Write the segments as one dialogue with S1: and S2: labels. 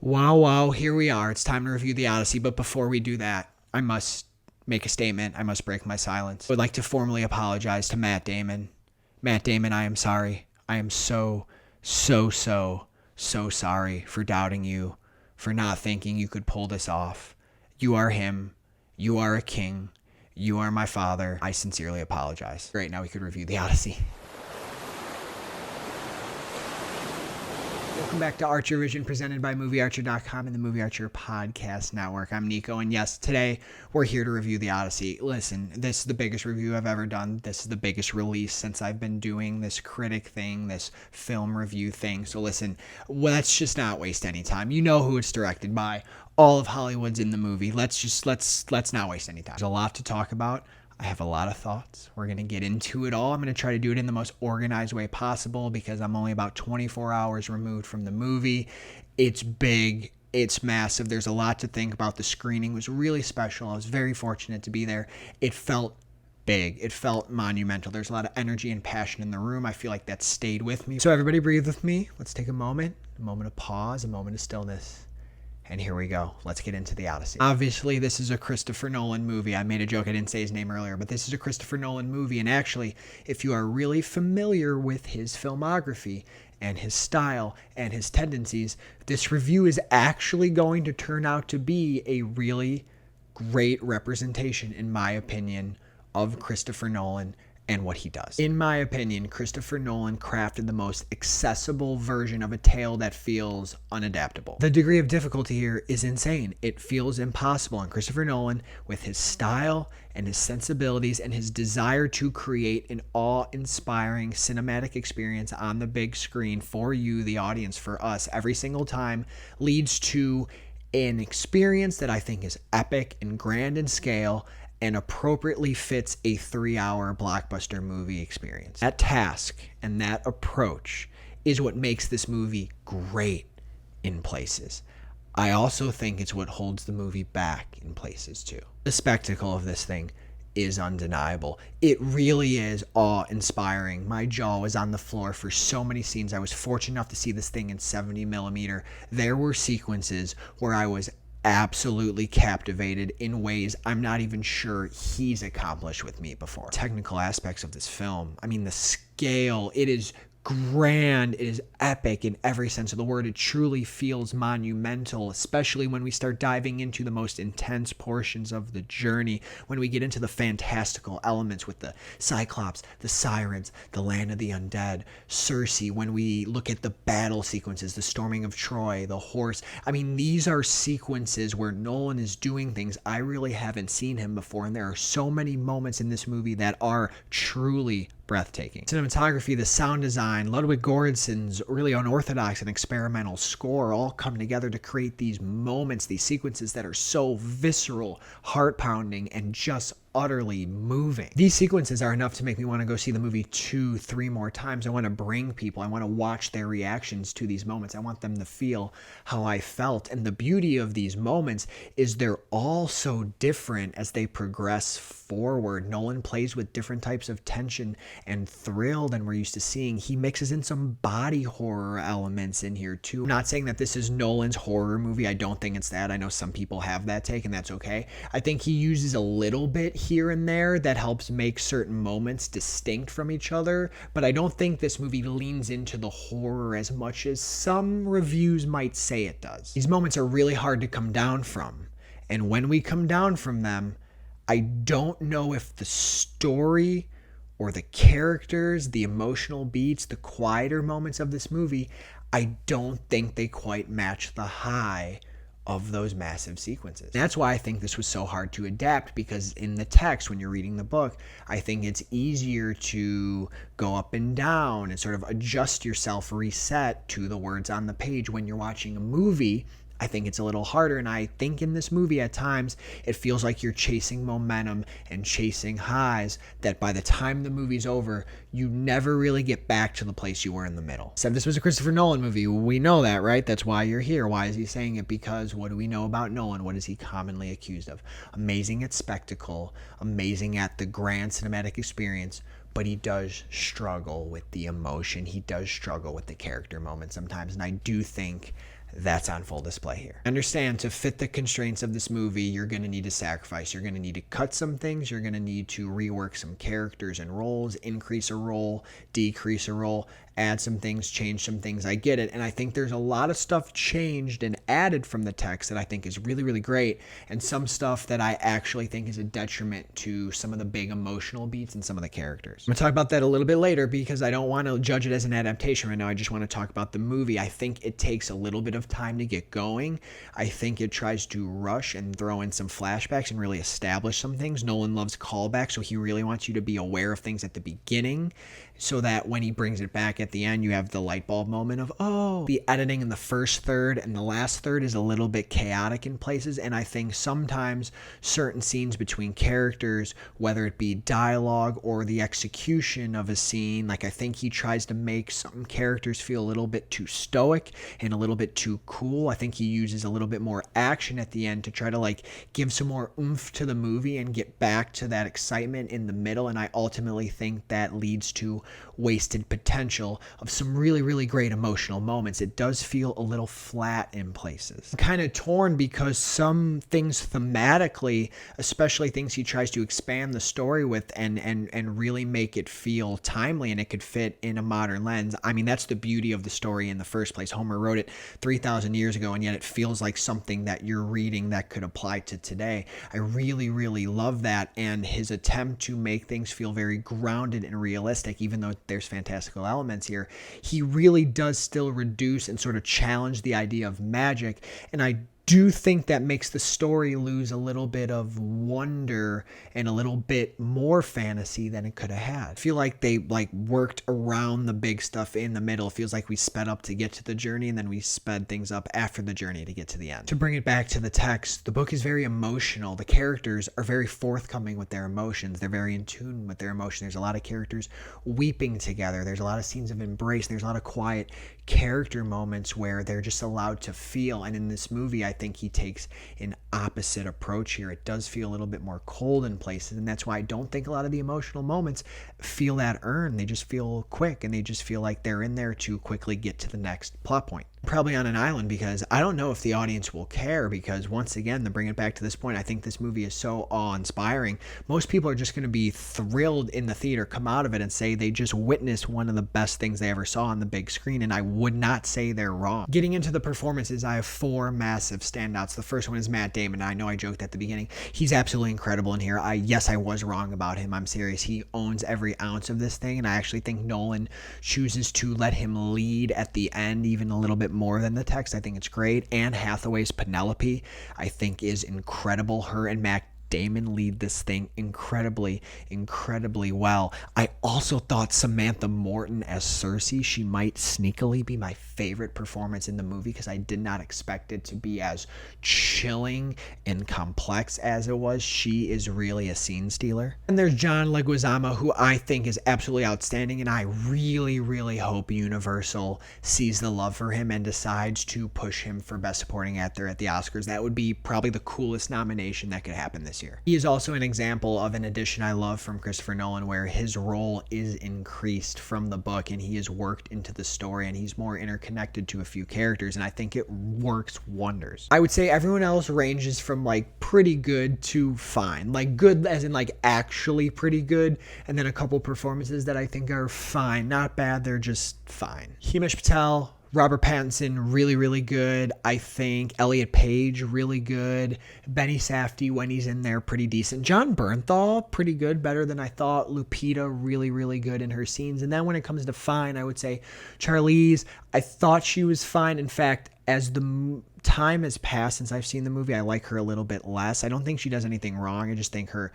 S1: Wow, here we are. It's time to review the Odyssey, but before we do that, I must make a statement. I must break my silence. I would like to formally apologize to Matt Damon. Matt Damon, I am sorry. I am so sorry for doubting you, for not thinking you could pull this off. You are him. You are a king. You are my father. I sincerely apologize. Great, now we could review the Odyssey. Welcome back to Archer Vision, presented by MovieArcher.com and the Movie Archer Podcast Network. I'm Nico, and yes, today we're here to review the Odyssey. Listen, this is the biggest review I've ever done. This is the biggest release since I've been doing this critic thing, this film review thing. So listen, let's just not waste any time. You know who it's directed by. All of Hollywood's in the movie. Let's not waste any time. There's a lot to talk about. I have a lot of thoughts. We're going to get into it all. I'm going to try to do it in the most organized way possible because I'm only about 24 hours removed from the movie. It's big. It's massive. There's a lot to think about. The screening was really special. I was very fortunate to be there. It felt big. It felt monumental. There's a lot of energy and passion in the room. I feel like that stayed with me. So everybody breathe with me. Let's take a moment of pause, a moment of stillness. And here we go. Let's get into the Odyssey. Obviously, this is a Christopher Nolan movie. I made a joke. I didn't say his name earlier, but this is a Christopher Nolan movie. And actually, if you are really familiar with his filmography and his style and his tendencies, this review is actually going to turn out to be a really great representation, in my opinion, of Christopher Nolan and what he does. In my opinion, Christopher Nolan crafted the most accessible version of a tale that feels unadaptable. The degree of difficulty here is insane. It feels impossible. And Christopher Nolan, with his style and his sensibilities and his desire to create an awe-inspiring cinematic experience on the big screen for you, the audience, for us, every single time, leads to an experience that I think is epic and grand in scale and appropriately fits a 3-hour blockbuster movie experience. That task and that approach is what makes this movie great in places. I also think it's what holds the movie back in places too. The spectacle of this thing is undeniable. It really is awe-inspiring. My jaw was on the floor for so many scenes. I was fortunate enough to see this thing in 70 millimeter. There were sequences where I was absolutely captivated in ways I'm not even sure he's accomplished with me before. Technical aspects of this film, I mean, the scale, it is grand, it is epic in every sense of the word. It truly feels monumental, especially when we start diving into the most intense portions of the journey, when we get into the fantastical elements with the Cyclops, the Sirens, the Land of the Undead, Circe, when we look at the battle sequences, the storming of Troy, the horse. I mean, these are sequences where Nolan is doing things I really haven't seen him before, and there are so many moments in this movie that are truly breathtaking. Cinematography, the sound design, Ludwig Göransson's really unorthodox and experimental score all come together to create these moments, these sequences that are so visceral, heart-pounding, and just utterly moving. These sequences are enough to make me want to go see the movie 2-3 more times. I want to bring people. I want to watch their reactions to these moments. I want them to feel how I felt. And the beauty of these moments is they're all so different as they progress forward. Nolan plays with different types of tension and thrill than we're used to seeing. He mixes in some body horror elements in here too. I'm not saying that this is Nolan's horror movie. I don't think it's that. I know some people have that take, and that's okay. I think he uses a little bit here and there that helps make certain moments distinct from each other, but I don't think this movie leans into the horror as much as some reviews might say it does. These moments are really hard to come down from, and when we come down from them, I don't know if the story or the characters, the emotional beats, the quieter moments of this movie, I don't think they quite match the high of those massive sequences. That's why I think this was so hard to adapt, because in the text, when you're reading the book, I think it's easier to go up and down and sort of adjust yourself, reset to the words on the page. When you're watching a movie, I think it's a little harder, and I think in this movie at times it feels like you're chasing momentum and chasing highs that by the time the movie's over, you never really get back to the place you were in the middle. Said this was a Christopher Nolan movie. We know that, right? That's why you're here. Why is he saying it? Because what do we know about Nolan? What is he commonly accused of? Amazing at spectacle, amazing at the grand cinematic experience, but he does struggle with the emotion. He does struggle with the character moments sometimes, and I do think That's on full display here. Understand, to fit the constraints of this movie, you're going to need to sacrifice. You're going to need to cut some things. You're going to need to rework some characters and roles, increase a role, decrease a role, add some things, change some things. I get it. And I think there's a lot of stuff changed and added from the text that I think is really, really great. And some stuff that I actually think is a detriment to some of the big emotional beats and some of the characters. I'm going to talk about that a little bit later because I don't want to judge it as an adaptation right now. I just want to talk about the movie. I think it takes a little bit of time to get going. I think it tries to rush and throw in some flashbacks and really establish some things. Nolan loves callbacks, so he really wants you to be aware of things at the beginning so that when he brings it back at the end, you have the light bulb moment of, oh. The editing in the first third and the last third is a little bit chaotic in places, and I think sometimes certain scenes between characters, whether it be dialogue or the execution of a scene, like I think he tries to make some characters feel a little bit too stoic and a little bit too cool. I think he uses a little bit more action at the end to try to like give some more oomph to the movie and get back to that excitement in the middle, and I ultimately think that leads to wasted potential of some really, really great emotional moments. It does feel a little flat in places. I'm kind of torn because some things thematically, especially things he tries to expand the story with and really make it feel timely and it could fit in a modern lens. I mean, that's the beauty of the story in the first place. Homer wrote it 3,000 years ago, and yet it feels like something that you're reading that could apply to today. I really, really love that, and his attempt to make things feel very grounded and realistic, even though there's fantastical elements here, he really does still reduce and sort of challenge the idea of magic, and I do think that makes the story lose a little bit of wonder and a little bit more fantasy than it could have had. I feel like they worked around the big stuff in the middle. It feels like we sped up to get to the journey and then we sped things up after the journey to get to the end. To bring it back to the text, the book is very emotional. The characters are very forthcoming with their emotions. They're very in tune with their emotion. There's a lot of characters weeping together. There's a lot of scenes of embrace. There's a lot of quiet character moments where they're just allowed to feel. And in this movie, I think he takes an opposite approach here. It does feel a little bit more cold in places, and that's why I don't think a lot of the emotional moments feel that earned. They just feel quick, and they just feel like they're in there to quickly get to the next plot point. Probably on an island, because I don't know if the audience will care, because once again, to bring it back to this point, I think this movie is so awe-inspiring. Most people are just going to be thrilled in the theater, come out of it and say they just witnessed one of the best things they ever saw on the big screen, and I would not say they're wrong. Getting into the performances, I have 4 massive standouts. The first one is Matt Damon. I know I joked at the beginning. He's absolutely incredible in here. Yes, I was wrong about him. I'm serious. He owns every ounce of this thing, and I actually think Nolan chooses to let him lead at the end even a little bit more than the text. I think it's great. Anne Hathaway's Penelope, I think, is incredible. Her and Matt Damon lead this thing incredibly well. I also thought Samantha Morton as Cersei, she might sneakily be my favorite performance in the movie, because I did not expect it to be as chilling and complex as it was. She is really a scene stealer. And there's John Leguizamo, who I think is absolutely outstanding, and I really hope Universal sees the love for him and decides to push him for Best Supporting Actor at the Oscars. That would be probably the coolest nomination that could happen this year. He is also an example of an addition I love from Christopher Nolan, where his role is increased from the book and he is worked into the story, and he's more interconnected to a few characters, and I think it works wonders. I would say everyone else ranges from like pretty good to fine. Like good as in like actually pretty good, and then a couple performances that I think are fine. Not bad, they're just fine. Himesh Patel, Robert Pattinson, really good. I think Elliot Page, really good. Benny Safdie, when he's in there, pretty decent. John Bernthal, pretty good, better than I thought. Lupita, really good in her scenes. And then when it comes to fine, I would say Charlize, I thought she was fine. In fact, as the time has passed since I've seen the movie, I like her a little bit less. I don't think she does anything wrong. I just think her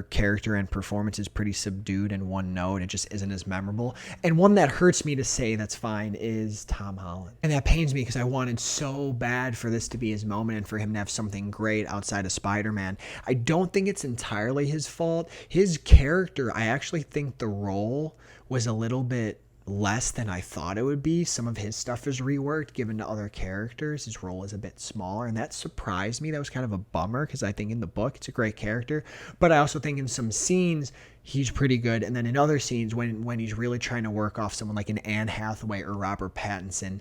S1: character and performance is pretty subdued and one note. It just isn't as memorable. And one that hurts me to say that's fine is Tom Holland. And that pains me because I wanted so bad for this to be his moment and for him to have something great outside of Spider-Man. I don't think it's entirely his fault. His character, I actually think the role was a little bit less than I thought it would be. Some of his stuff is reworked, given to other characters. His role is a bit smaller, and that surprised me. That was kind of a bummer, because I think in the book it's a great character, but I also think in some scenes he's pretty good, and then in other scenes when he's really trying to work off someone like an Anne Hathaway or Robert Pattinson,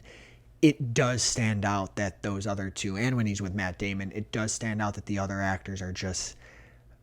S1: it does stand out that those other two, and when he's with Matt Damon, it does stand out that the other actors are just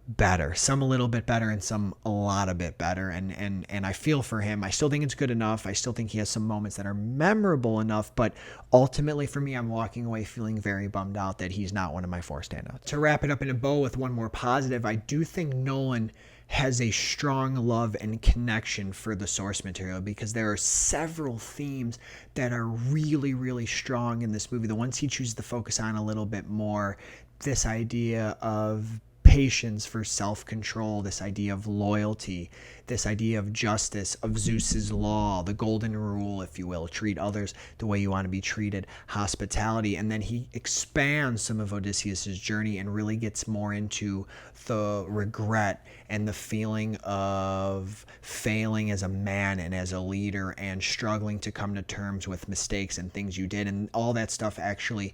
S1: better. Some a little bit better and some a lot a bit better. And I feel for him. I still think it's good enough. I still think he has some moments that are memorable enough, but ultimately for me, I'm walking away feeling very bummed out that he's not one of my 4 standouts. To wrap it up in a bow with one more positive, I do think Nolan has a strong love and connection for the source material, because there are several themes that are really, really strong in this movie. The ones he chooses to focus on a little bit more, this idea of patience for self-control, this idea of loyalty, this idea of justice, of Zeus's law, the golden rule, if you will, treat others the way you want to be treated, hospitality. And then he expands some of Odysseus's journey and really gets more into the regret and the feeling of failing as a man and as a leader and struggling to come to terms with mistakes and things you did. And all that stuff actually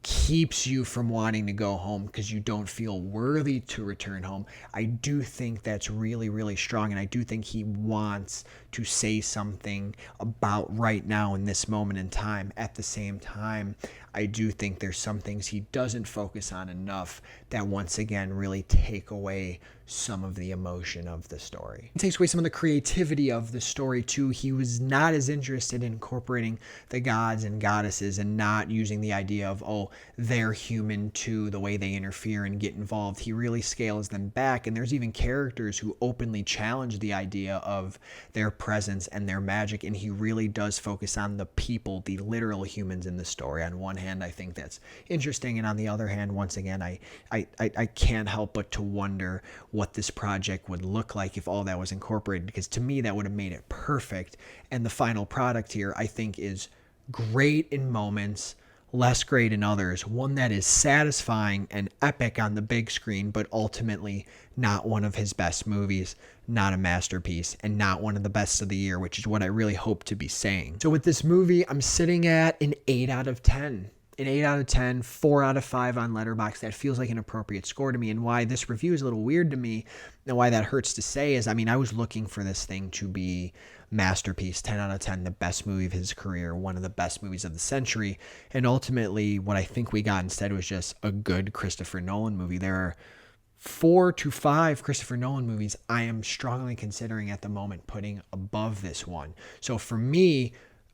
S1: keeps you from wanting to go home because you don't feel worthy to return home. I do think that's really, really strong, and I do think he wants to say something about right now in this moment in time. At the same time, I do think there's some things he doesn't focus on enough that once again really take away some of the emotion of the story. It takes away some of the creativity of the story too. He was not as interested in incorporating the gods and goddesses and not using the idea of, oh, they're human too, the way they interfere and get involved. He really scales them back, and there's even characters who openly challenge the idea of their presence and their magic, and he really does focus on the people, the literal humans in the story. On one hand, I think that's interesting, and on the other hand, once again, I can't help but to wonder what this project would look like if all that was incorporated, because to me that would have made it perfect. And the final product here, I think, is great in moments, less great in others. One that is satisfying and epic on the big screen, but ultimately not one of his best movies, not a masterpiece, and not one of the best of the year, which is what I really hope to be saying. So with this movie, I'm sitting at an 8 out of 10. An 8 out of 10, 4 out of 5 on Letterboxd. That feels like an appropriate score to me. And why this review is a little weird to me, and why that hurts to say, is, I mean, I was looking for this thing to be masterpiece, 10 out of 10, the best movie of his career, one of the best movies of the century. And ultimately, what I think we got instead was just a good Christopher Nolan movie. There are 4 to 5 Christopher Nolan movies I am strongly considering at the moment putting above this one. So for me,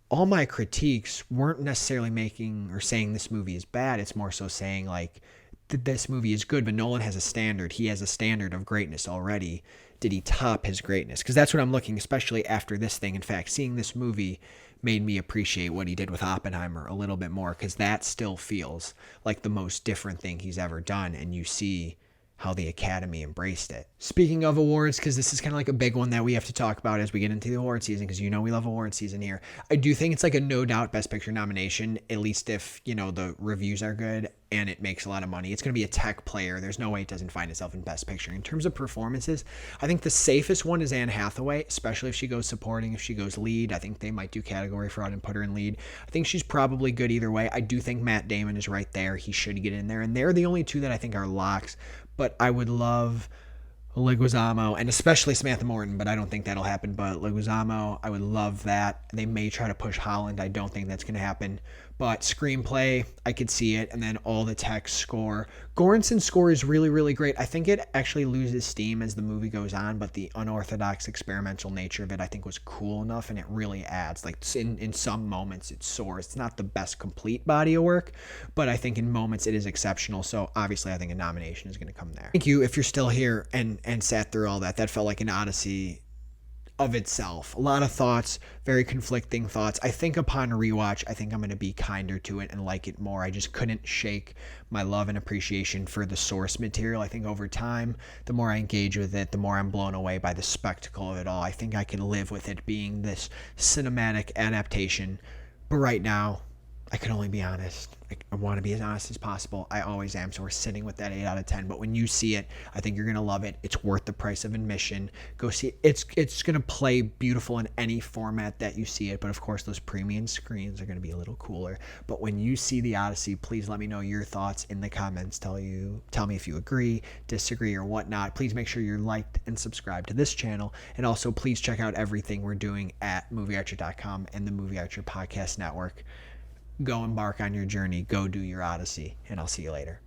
S1: all my critiques weren't necessarily making or saying this movie is bad. It's more so saying, like, this movie is good, but Nolan has a standard. He has a standard of greatness already. Did he top his greatness? Because that's what I'm looking, especially after this thing. In fact, seeing this movie made me appreciate what he did with Oppenheimer a little bit more, because that still feels like the most different thing he's ever done, and you see how the Academy embraced it. Speaking of awards, because this is kind of like a big one that we have to talk about as we get into the award season, because you know we love award season here. I do think it's like a no doubt Best Picture nomination, at least if, you know, the reviews are good and it makes a lot of money. It's going to be a tech player. There's no way it doesn't find itself in Best Picture. In terms of performances, I think the safest one is Anne Hathaway, especially if she goes supporting, if she goes lead. I think they might do category fraud and put her in lead. I think she's probably good either way. I do think Matt Damon is right there. He should get in there. And they're the only two that I think are locks. But I would love Leguizamo, and especially Samantha Morton, but I don't think that'll happen. But Leguizamo, I would love that. They may try to push Holland. I don't think that's going to happen. But screenplay, I could see it. And then all the text score. Göransson's score is really, really great. I think it actually loses steam as the movie goes on, but the unorthodox experimental nature of it, I think, was cool enough, and it really adds. Like, in some moments, it soars. It's not the best complete body of work, but I think in moments it is exceptional. So obviously, I think a nomination is going to come there. Thank you if you're still here and sat through all that. That felt like an Odyssey of itself. A lot of thoughts, very conflicting thoughts. I think upon rewatch, I think I'm going to be kinder to it and like it more. I just couldn't shake my love and appreciation for the source material. I think over time, the more I engage with it, the more I'm blown away by the spectacle of it all. I think I can live with it being this cinematic adaptation. But right now, I can only be honest. I want to be as honest as possible. I always am. So we're sitting with that 8 out of 10. But when you see it, I think you're going to love it. It's worth the price of admission. Go see it. It's going to play beautiful in any format that you see it. But of course, those premium screens are going to be a little cooler. But when you see the Odyssey, please let me know your thoughts in the comments. Tell me if you agree, disagree, or whatnot. Please make sure you're liked and subscribed to this channel. And also, please check out everything we're doing at moviearcher.com and the Movie Archer Podcast Network. Go embark on your journey. Go do your Odyssey. And I'll see you later.